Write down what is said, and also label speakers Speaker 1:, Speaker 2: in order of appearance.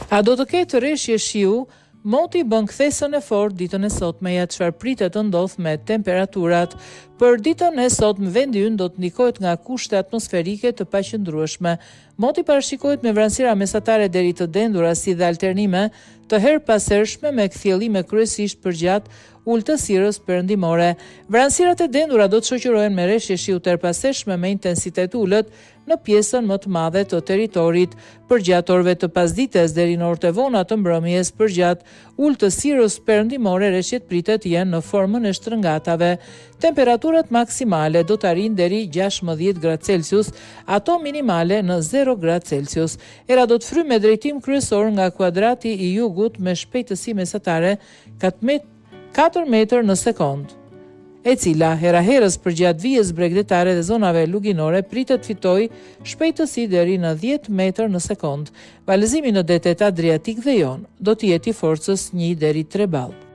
Speaker 1: A do të ketë rreshje shiu? Moti bën kthesën e fortë ditën e sotme, ja çfarë pritet të ndodh me temperaturat. Për ditën e sotme vendi ynë do të ndikohet nga kushte atmosferike të paqëndrueshme. Moti parashikohet me vranësira mesatare deri të dendura si dhe alternime të herpashershme me kthjellime kryesisht përgjatë ultësirës perëndimore. Vranësirat e dendura do të shoqërohen me rreshje shiu të herpashershme me intensitet ulët në pjesën më të madhe të territorit. Përgjatë orëve të pasdites deri në orët e vona të mbrëmjes, përgjatë ultësirës perëndimore rreshjet pritet jenë në formën e shtrëngatave. Temperaturat maksimale do të arrijnë deri 16 gradë Celsius, ato minimale në 0 gradë Celsius. Era do të fryjë me drejtim kryesor nga kuadrati i jugut me shpejtësi mesatare 4 metër në sekond, e cila heraherës përgjatë vijës bregdetare dhe zonave luginore pritet fitoj shpejtësi deri në 10 metër në sekond. Valëzimi në detet Adriatik dhe Jon do të jetë i forcës 1 deri 3 ball.